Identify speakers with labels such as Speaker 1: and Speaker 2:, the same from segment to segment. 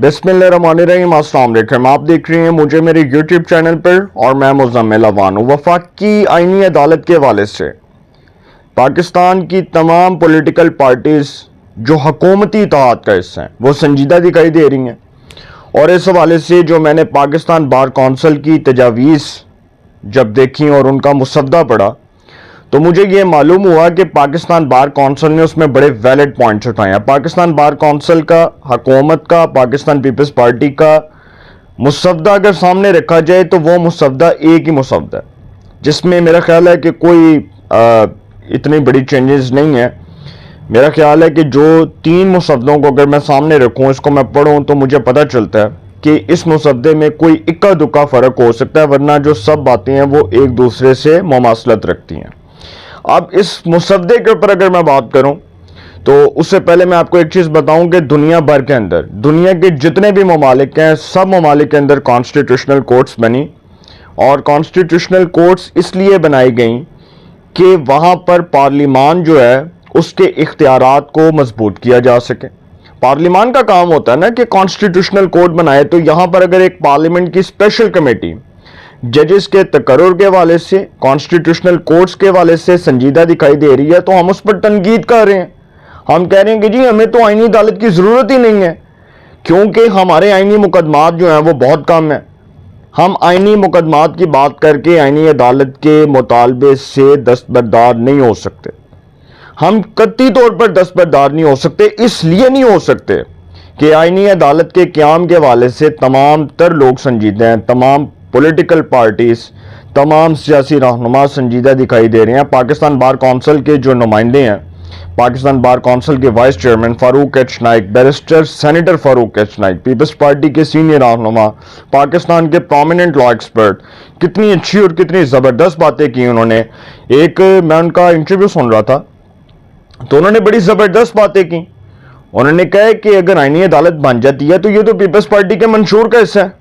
Speaker 1: बिस्मिल्लाहिर्रहमानिर्रहीम। अस्सलाम वालेकुम। आप देख रहे हैं मुझे मेरे YouTube चैनल पर और मैं मुज़म्मिल अवान हूँ। वफाकी आईनी अदालत के हवाले से पाकिस्तान की तमाम पॉलिटिकल पार्टीज़ जो हुकूमती इत्तेहाद का हिस्सा हैं वो संजीदा दिखाई दे रही हैं, और इस हवाले से जो मैंने पाकिस्तान बार कौंसिल की तजावीज़ जब देखी और उनका मुसद्दा पढ़ा तो मुझे ये मालूम हुआ कि पाकिस्तान बार कौंसिल ने उसमें बड़े वैलिड पॉइंट्स उठाए हैं। पाकिस्तान बार कौंसिल का, हुकूमत का, पाकिस्तान पीपल्स पार्टी का मुसद्दा अगर सामने रखा जाए तो वो मुसद्दा एक ही मुसद्दा है जिसमें मेरा ख्याल है कि कोई इतनी बड़ी चेंजेस नहीं है। मेरा ख्याल है कि जो तीन मुसद्दों को अगर मैं सामने रखूँ, इसको मैं पढ़ूँ, तो मुझे पता चलता है कि इस मुसद्दे में कोई इक्का दुक्का फ़र्क हो सकता है, वरना जो सब बातें हैं वो एक दूसरे से मुमासलत रखती हैं। अब इस मुसद्दे के ऊपर अगर मैं बात करूं तो उससे पहले मैं आपको एक चीज़ बताऊं कि दुनिया भर के अंदर, दुनिया के जितने भी ममालिक हैं, सब ममालिक के अंदर कॉन्स्टिट्यूशनल कोर्ट्स बनी, और कॉन्स्टिट्यूशनल कोर्ट्स इसलिए बनाई गई कि वहाँ पर पार्लिमान जो है उसके इख्तियारात को मजबूत किया जा सके। पार्लिमान का काम होता है ना कि कॉन्स्टिट्यूशनल कोर्ट बनाए, तो यहाँ पर अगर एक पार्लियामेंट की स्पेशल कमेटी जजेस के तकर्रुर के हवाले से, कॉन्स्टिट्यूशनल कोर्ट्स के हवाले से संजीदा दिखाई दे रही है, तो हम उस पर तनकीद कर रहे हैं। हम कह रहे हैं कि जी हमें तो आईनी अदालत की ज़रूरत ही नहीं है, क्योंकि हमारे आईनी मुकदमात जो हैं वो बहुत कम हैं। हम आईनी मुकदमात की बात करके आईनी अदालत के मुतालबे से दस्तबरदार नहीं हो सकते। हम कतई तौर पर दस्तबरदार नहीं हो सकते, इसलिए नहीं हो सकते कि आईनी अदालत के क़याम के हवाले से तमाम तर लोग संजीदा हैं, तमाम पॉलिटिकल पार्टीज़, तमाम सियासी रहनुमा संजीदा दिखाई दे रहे हैं। पाकिस्तान बार कौंसिल के जो नुमाइंदे हैं, पाकिस्तान बार कौंसिल के vice chairman Farooq H Naik, barrister senator Farooq H Naik, peoples party के सीनियर रहनुमा, पाकिस्तान के प्रोमिनेंट लॉ एक्सपर्ट, कितनी अच्छी और कितनी ज़बरदस्त बातें की उन्होंने। एक मैं उनका इंटरव्यू सुन रहा था तो उन्होंने बड़ी ज़बरदस्त बातें की। उन्होंने कहा कि अगर आईनी अदालत बन जाती है तो ये तो पीपल्स पार्टी के मंशूर का हिस्सा है।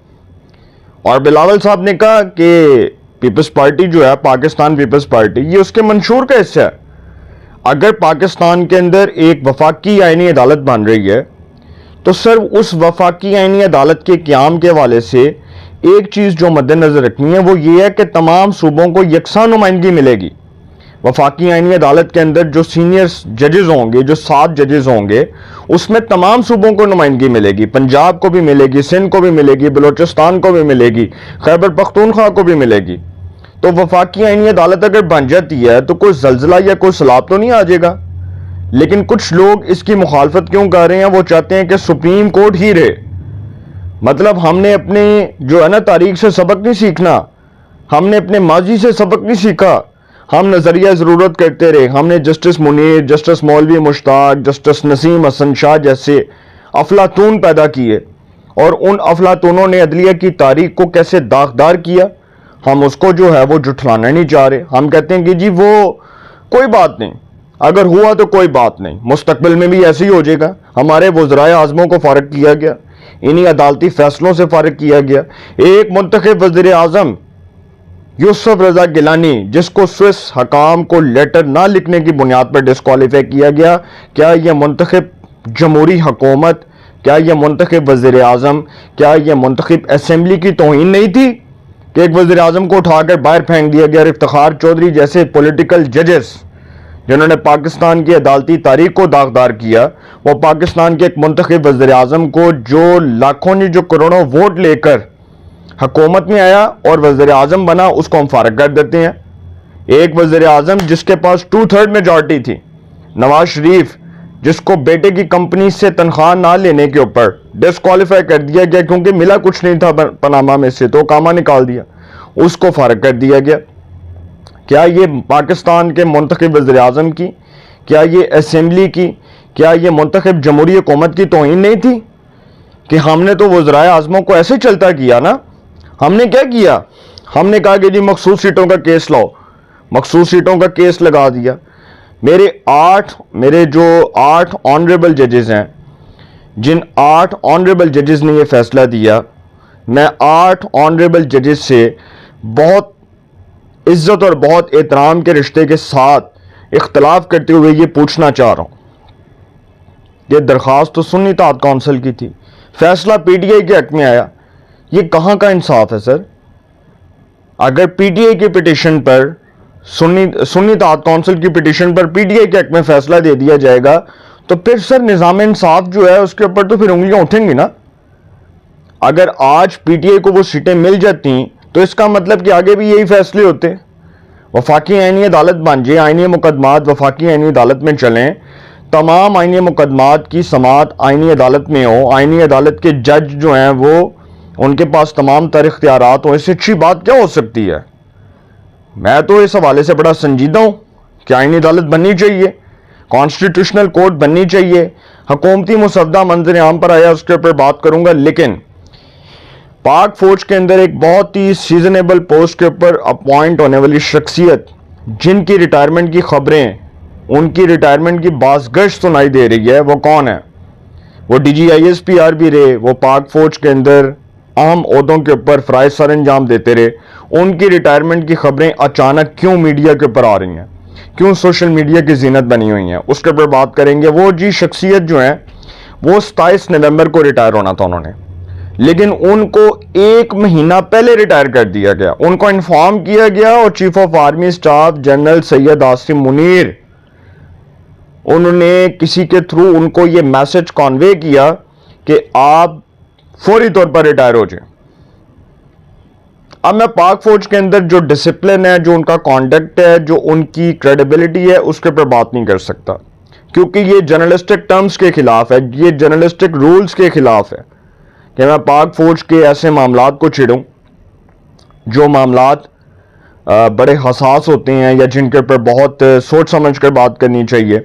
Speaker 1: और बिलावल साहब ने कहा कि पीपल्स पार्टी जो है, पाकिस्तान पीपल्स पार्टी, ये उसके मंशूर का हिस्सा है। अगर पाकिस्तान के अंदर एक वफाकी आईनी अदालत बन रही है तो सर उस वफाकी आईनी अदालत के क़याम के हवाले से एक चीज़ जो मद्देनज़र रखनी है वो ये है कि तमाम सूबों को यकसा नुमाइंदगी मिलेगी। वफाकी आईनी अदालत के अंदर जो सीनियर जजेस होंगे, जो 7 जजेस होंगे, उसमें तमाम सूबों को नुमाइंदगी मिलेगी। पंजाब को भी मिलेगी, सिंध को भी मिलेगी, बलूचिस्तान को भी मिलेगी, खैबर पख्तूनख्वा को भी मिलेगी। तो वफाकी आईनी अदालत अगर बन जाती है तो कोई जल्जला या कोई सैलाब तो नहीं आ जाएगा। लेकिन कुछ लोग इसकी मुखालफत क्यों कर रहे हैं? वो चाहते हैं कि सुप्रीम कोर्ट ही रहे। मतलब हमने अपने जो है ना तारीख से सबक नहीं सीखना, हमने अपने माजी से सबक नहीं सीखा, हम नज़रिया ज़रूरत करते रहे। हमने जस्टिस मुनीर, जस्टिस मौलवी मुश्ताक, जस्टिस नसीम हसन शाह जैसे अफलातून पैदा किए, और उन अफलातूनों ने अदलिया की तारीख को कैसे दागदार किया, हम उसको जो है वो जुठलाना नहीं चाह रहे। हम कहते हैं कि जी वो कोई बात नहीं, अगर हुआ तो कोई बात नहीं, मुस्तकबिल में भी ऐसे ही हो जाएगा। हमारे वज़राए आज़मों को फ़ारिग किया गया, इन्हीं अदालती फ़ैसलों से फ़ारिग किया गया। एक मुंतखब वज़ीर आज़म यूसुफ रजा गिलानी, जिसको स्विस हकाम को लेटर ना लिखने की बुनियाद पर डिस्क्वालीफाई किया गया, क्या यह मुंतखब जमहूरी हुकूमत, क्या यह मुंतखब वज़ीर आज़म, क्या यह मुंतखब असेंबली की तौहीन नहीं थी कि एक वज़ीर आज़म को उठाकर बाहर फेंक दिया गया? इफ्तिखार चौधरी जैसे पॉलिटिकल जजेस जिन्होंने पाकिस्तान की अदालती तारीख को दागदार किया, वो पाकिस्तान के एक मुंतखब वज़ीर आज़म को जो लाखों ने जो करोड़ों वोट लेकर हुकूमत में आया और वज़ीर आज़म बना, उसको हम फारिग कर देते हैं। एक वज़ीर आज़म जिसके पास 2/3 मेजॉरिटी थी, नवाज शरीफ, जिसको बेटे की कंपनी से तनख्वाह ना लेने के ऊपर डिस्क्वालीफाई कर दिया गया क्योंकि मिला कुछ नहीं था पनामा में से, तो कामा निकाल दिया, उसको फारिग कर दिया गया। क्या ये पाकिस्तान के मुंतखब वज़ीर आज़म की, क्या ये असेंबली की, क्या ये मुंतखब जमहूरी हुकूमत की तौहीन नहीं थी कि हमने तो वज़राए आज़मों को ऐसे चलता किया ना? हमने क्या किया? हमने कहा कि जी मखसूस सीटों का केस लाओ, मखसूस सीटों का केस लगा दिया। मेरे जो 8 ऑनरेबल जजेस हैं, जिन 8 ऑनरेबल जजेस ने ये फैसला दिया, मैं 8 ऑनरेबल जजेस से बहुत इज्जत और बहुत एहतराम के रिश्ते के साथ इख्तलाफ करते हुए ये पूछना चाह रहा हूँ। ये दरख्वास्त तो सुन्नी इत्तेहाद कौंसिल की थी, फैसला पीटीआई के हक में आया। ये कहाँ का इंसाफ है सर? अगर पीटीआई की पिटीशन पर सुन्नी इत्तेहाद काउंसिल की पिटीशन पर पीटीआई के हक में फैसला दे दिया जाएगा तो फिर सर निज़ाम इंसाफ जो है उसके ऊपर तो फिर उंगलियां उठेंगी ना। अगर आज पीटीआई को वो सीटें मिल जाती तो इसका मतलब कि आगे भी यही फैसले होते। वफाकी आईनी अदालत बन जाए, आईनी मुकदमात वफाकी आईनी अदालत में चलें, तमाम आईनी मुकदमात की समाअत आईनी अदालत में हो, आईनी अदालत के जज जो हैं वो उनके पास तमाम तर इख्तियारात हो, इससे अच्छी बात क्या हो सकती है? मैं तो इस हवाले से बड़ा संजीदा हूँ कि आईनी अदालत बननी चाहिए, कॉन्स्टिट्यूशनल कोर्ट बननी चाहिए। हुकूमती मुसवदा मंजर आम पर आया उसके ऊपर बात करूंगा, लेकिन पाक फौज के अंदर एक बहुत ही सीजनेबल पोस्ट के ऊपर अपॉइंट होने वाली शख्सियत जिनकी रिटायरमेंट की खबरें, उनकी रिटायरमेंट की बाज़गश्त सुनाई दे रही है, वो कौन है? वो DGISPR भी रहे, वो पाक फौज के अंदर अहम ओहदों के ऊपर फ़राइज़ सर अंजाम देते रहे। उनकी रिटायरमेंट की खबरें अचानक क्यों मीडिया के ऊपर आ रही हैं, क्यों सोशल मीडिया की जीनत बनी हुई हैं, उसके ऊपर बात करेंगे। वो जी शख्सियत जो है वो 27 नवंबर को रिटायर होना था उन्होंने, लेकिन उनको 1 महीना पहले रिटायर कर दिया गया। उनको इन्फॉर्म किया गया और chief of army staff general Syed Asim Munir, उन्होंने किसी के थ्रू उनको ये मैसेज कॉन्वे किया कि आप फौरी तौर पर रिटायर हो जाए। अब मैं पाक फौज के अंदर जो डिसिप्लिन है, जो उनका कॉन्डक्ट है, जो उनकी क्रेडिबिलिटी है, उसके ऊपर बात नहीं कर सकता, क्योंकि ये जर्नलिस्टिक टर्म्स के खिलाफ है, ये जर्नलिस्टिक रूल्स के खिलाफ है कि मैं पाक फौज के ऐसे मामलात को छिड़ूं जो मामलात बड़े हसास होते हैं या जिनके ऊपर बहुत सोच समझ कर बात करनी चाहिए।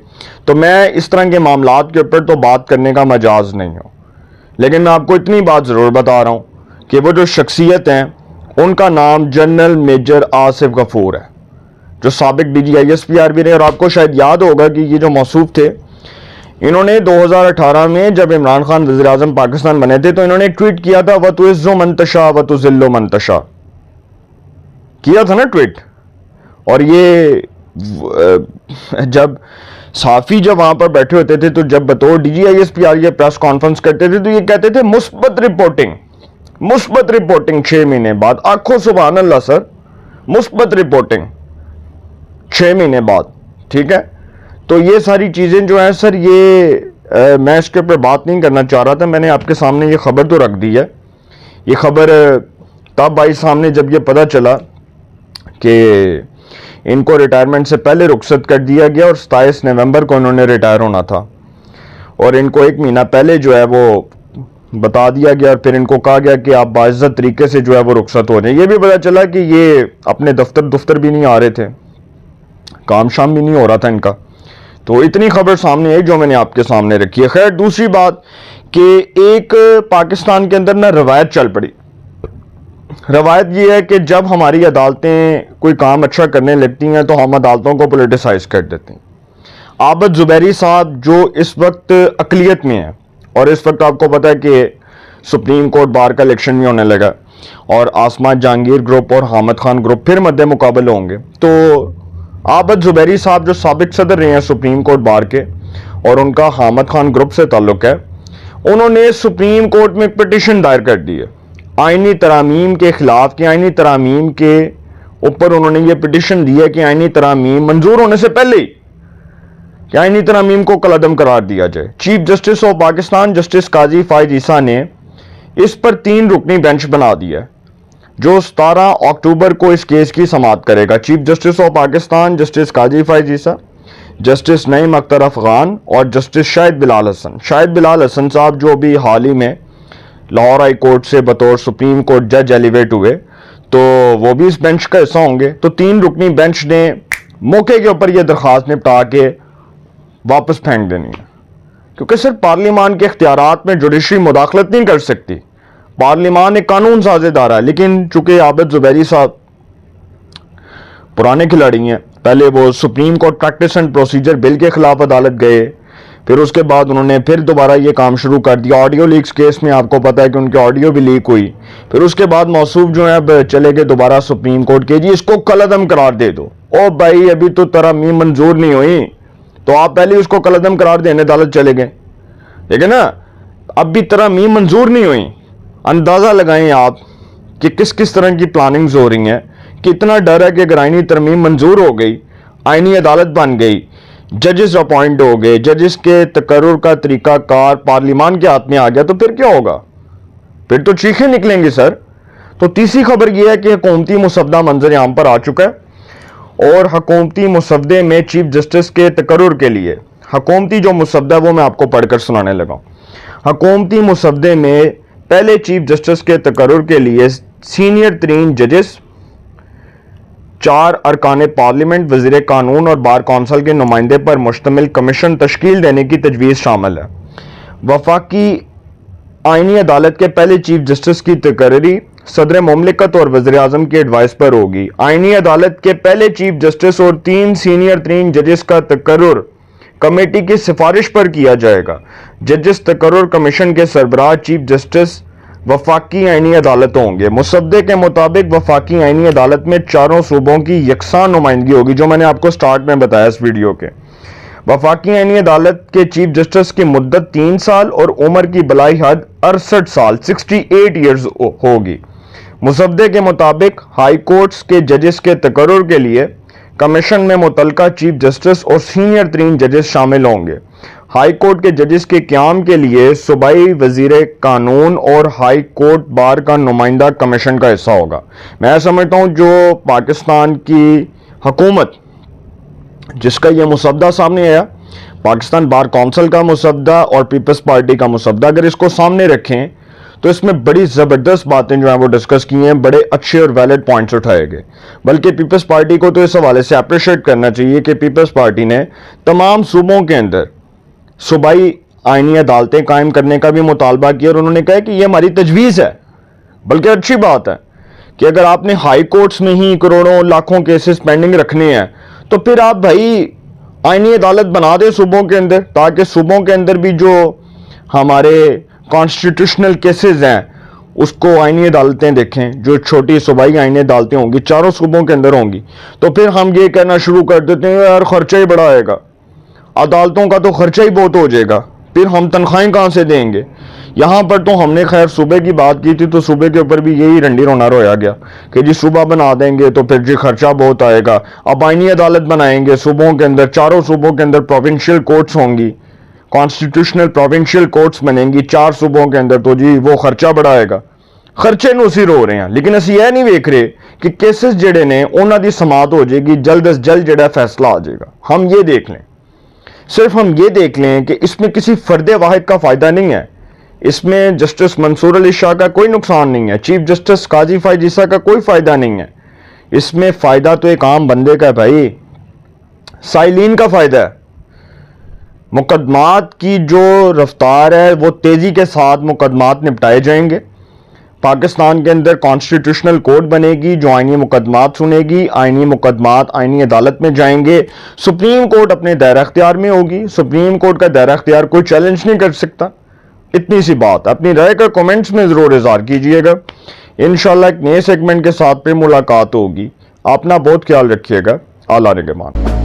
Speaker 1: तो मैं इस तरह के मामलात के ऊपर तो बात करने का मजाज नहीं हूँ, लेकिन मैं आपको इतनी बात ज़रूर बता रहा हूँ कि वो जो शख्सियत हैं उनका नाम जनरल मेजर आसिफ गफूर है, जो साबिक DGISPR भी रहे। और आपको शायद याद होगा कि ये जो मौसूफ थे, इन्होंने 2018 में जब इमरान खान वज़ीर आज़म पाकिस्तान बने थे तो इन्होंने ट्वीट किया था वतुइज़्ज़ु मंतशा वतुज़िल्लु मंतशा, किया था ना ट्वीट। और ये जब साफ़ी जब वहां पर बैठे होते थे तो जब बतौर DGISPR ये प्रेस कॉन्फ्रेंस करते थे तो ये कहते थे मुस्बत रिपोर्टिंग 6 महीने बाद। आखो सुभान अल्लाह सर, मुस्बत रिपोर्टिंग 6 महीने बाद, ठीक है। तो ये सारी चीज़ें जो हैं सर, ये मैं इसके ऊपर बात नहीं करना चाह रहा था, मैंने आपके सामने ये खबर तो रख दी है। ये खबर तब आई सामने जब ये पता चला कि इनको रिटायरमेंट से पहले रुखसत कर दिया गया और 27 नवंबर को इन्होंने रिटायर होना था, और इनको 1 महीना पहले जो है वो बता दिया गया और फिर इनको कहा गया कि आप बाइज्जत तरीके से जो है वो रुखसत हो जाए। ये भी पता चला कि ये अपने दफ्तर भी नहीं आ रहे थे, काम शाम भी नहीं हो रहा था इनका। तो इतनी खबर सामने आई जो मैंने आपके सामने रखी है। खैर, दूसरी बात कि एक पाकिस्तान के अंदर ना रवायत चल पड़ी। रवायत ये है कि जब हमारी अदालतें कोई काम अच्छा करने लगती हैं तो हम अदालतों को पोलिटिसाइज कर देते हैं। आबद ज़ुबैरी साहब जो इस वक्त अक़लियत में है, और इस वक्त आपको पता है कि सुप्रीम कोर्ट बार का इलेक्शन भी होने लगा और आसमा जहांगीर ग्रुप और हामिद खान ग्रुप फिर मद्दे मुकाबले होंगे। तो आबद ज़ुबैरी साहब जो साबिक सदर रहे हैं सुप्रीम कोर्ट बार के और उनका हामिद खान ग्रुप से ताल्लुक़ है, उन्होंने सुप्रीम कोर्ट में एक पिटीशन दायर कर दी है आइनी तरामीम के खिलाफ। कि आइनी तरामीम के ऊपर उन्होंने ये पिटीशन दी है कि आइनी तरामीम मंजूर होने से पहले ही कि आइनी तरामीम को कलअदम करार दिया जाए। Chief justice of Pakistan justice Qazi Faez Isa ने इस पर 3 रुकनी बेंच बना दिया है जो 17 अक्टूबर को इस केस की समाअत करेगा। Chief justice of Pakistan justice Qazi Faez Isa, justice Naeem Akhtar Afghan और जस्टिस शाहिद बिलाल हसन। शाहिद बिलाल हसन साहब जो अभी हाल ही में लाहौर हाई कोर्ट से बतौर सुप्रीम कोर्ट जज एलिवेट हुए, तो वो भी इस बेंच का हिस्सा होंगे। तो 3 रुकनी बेंच ने मौके के ऊपर यह दरख्वास्त निपटा के वापस फेंक देनी है, क्योंकि सिर्फ पार्लियामान के इख्तियारात में जुडिशरी मुदाखलत नहीं कर सकती। पार्लियामान एक कानून साज़ इदारा है, लेकिन चूंकि आबद ज़ुबैरी साहब पुराने खिलाड़ी हैं, पहले वो supreme court practice and procedure bill के खिलाफ अदालत गए, फिर उसके बाद उन्होंने फिर दोबारा ये काम शुरू कर दिया। ऑडियो लीक्स केस में आपको पता है कि उनकी ऑडियो भी लीक हुई। फिर उसके बाद मौसूफ जो है अब चले गए दोबारा सुप्रीम कोर्ट के, जी इसको कलअदम करार दे दो। ओ भाई, अभी तो तरामीम मंजूर नहीं हुई, तो आप पहले उसको कलअदम करार देने अदालत चले गए, ठीक है ना। اب بھی ترامیم منظور نہیں ہوئی. اندازہ لگائیں آپ کہ کس کس طرح کی پلاننگز ہو رہی ہیں. کتنا ڈر ہے کہ اگر آئینی ترمیم منظور ہو گئی, آئینی عدالت بن گئی, ججز اپوائنٹ ہو گئے, ججز کے تقرر کا طریقہ کار پارلیمان کے ہاتھ میں آ گیا, تو پھر کیا ہوگا؟ پھر تو چیخیں نکلیں گی سر. تو تیسری خبر یہ ہے کہ حکومتی مسودہ منظر عام پر آ چکا ہے, اور حکومتی مسودے میں چیف جسٹس کے تقرر کے لیے حکومتی جو مسودہ وہ میں آپ کو پڑھ کر سنانے لگا ہوں. حکومتی مسودے میں پہلے چیف جسٹس کے تقرر کے لیے سینئر ترین ججز, 4 ارکان پارلیمنٹ, وزیر قانون اور بار کونسل کے نمائندے پر مشتمل کمیشن تشکیل دینے کی تجویز شامل ہے. وفاقی آئینی عدالت کے پہلے چیف جسٹس کی تقرری صدر مملکت اور وزیر اعظم کی ایڈوائس پر ہوگی. آئینی عدالت کے پہلے چیف جسٹس اور 3 سینئر ترین ججز کا تقرر کمیٹی کی سفارش پر کیا جائے گا. ججز تقرر کمیشن کے سربراہ چیف جسٹس وفاقی آئینی عدالت ہوں گے. مسودے کے مطابق وفاقی آئینی عدالت میں 4 صوبوں کی یکساں نمائندگی ہوگی, جو میں نے آپ کو سٹارٹ میں بتایا اس ویڈیو کے. وفاقی آئینی عدالت کے چیف جسٹس کی مدت 3 سال اور عمر کی بلائی حد 68 سال 68 ایئرز ہوگی. مسودے کے مطابق ہائی کورٹس کے ججز کے تقرر کے لیے کمیشن میں متعلقہ چیف جسٹس اور سینئر ترین ججز شامل ہوں گے. ہائی کورٹ کے ججز کے قیام کے لیے صوبائی وزیر قانون اور ہائی کورٹ بار کا نمائندہ کمیشن کا حصہ ہوگا. میں سمجھتا ہوں جو پاکستان کی حکومت جس کا یہ مسودہ سامنے آیا, پاکستان بار کونسل کا مسودہ اور پیپلز پارٹی کا مسودہ, اگر اس کو سامنے رکھیں تو اس میں بڑی زبردست باتیں جو ہیں وہ ڈسکس کی ہیں, بڑے اچھے اور ویلڈ پوائنٹس اٹھائے گئے. بلکہ پیپلز پارٹی کو تو اس حوالے سے اپریشیٹ کرنا چاہیے کہ پیپلز پارٹی نے تمام صوبوں کے اندر صوبائی آئینی عدالتیں قائم کرنے کا بھی مطالبہ کیا, اور انہوں نے کہا کہ یہ ہماری تجویز ہے. بلکہ اچھی بات ہے کہ اگر آپ نے ہائی کورٹس میں ہی کروڑوں لاکھوں کیسز پینڈنگ رکھنے ہیں تو پھر آپ بھائی آئینی عدالت بنا دیں صوبوں کے اندر, تاکہ صوبوں کے اندر بھی جو ہمارے کانسٹیٹیوشنل کیسز ہیں اس کو آئینی عدالتیں دیکھیں. جو چھوٹی صوبائی آئینی عدالتیں ہوں گی 4 صوبوں کے اندر ہوں گی, تو پھر ہم یہ کہنا شروع کر دیتے ہیں یار خرچہ ہی بڑا آئے گا, عدالتوں کا تو خرچہ ہی بہت ہو جائے گا, پھر ہم تنخواہیں کہاں سے دیں گے. یہاں پر تو ہم نے خیر صوبے کی بات کی تھی, تو صوبے کے اوپر بھی یہی رنڈی رونا رویا گیا کہ جی صوبہ بنا دیں گے تو پھر جی خرچہ بہت آئے گا. اب آئینی عدالت بنائیں گے صوبوں کے اندر, 4 صوبوں کے اندر پروونشل کورٹس ہوں گی, کانسٹیٹیوشنل پروونشل کورٹس بنیں گی 4 صوبوں کے اندر, تو جی وہ خرچہ بڑا آئے گا. خرچے نو اسی رو رہے ہیں, لیکن اسی یہ نہیں ویکھ رہے کہ کیسز جڑے نے انہاں دی سماعت ہو جائے گی, جلد از جلد جڑا فیصلہ آ جائے گا. ہم یہ دیکھ لیں, صرف ہم یہ دیکھ لیں کہ اس میں کسی فرد واحد کا فائدہ نہیں ہے. اس میں جسٹس منصور علی شاہ کا کوئی نقصان نہیں ہے, چیف جسٹس قاضی فائز عیسیٰ کا کوئی فائدہ نہیں ہے. اس میں فائدہ تو ایک عام بندے کا ہے بھائی, سائلین کا فائدہ ہے. مقدمات کی جو رفتار ہے وہ تیزی کے ساتھ مقدمات نپٹائے جائیں گے. پاکستان کے اندر کانسٹیٹیوشنل کورٹ بنے گی جو آئینی مقدمات سنے گی. آئینی مقدمات آئینی عدالت میں جائیں گے. سپریم کورٹ اپنے دائرہ اختیار میں ہوگی, سپریم کورٹ کا دائرہ اختیار کوئی چیلنج نہیں کر سکتا. اتنی سی بات. اپنی رائے کا کومنٹس میں ضرور اظہار کیجئے گا. انشاءاللہ ایک نئے سیگمنٹ کے ساتھ پہ ملاقات ہوگی. اپنا بہت خیال رکھیے گا. اعلیٰ نگہبان.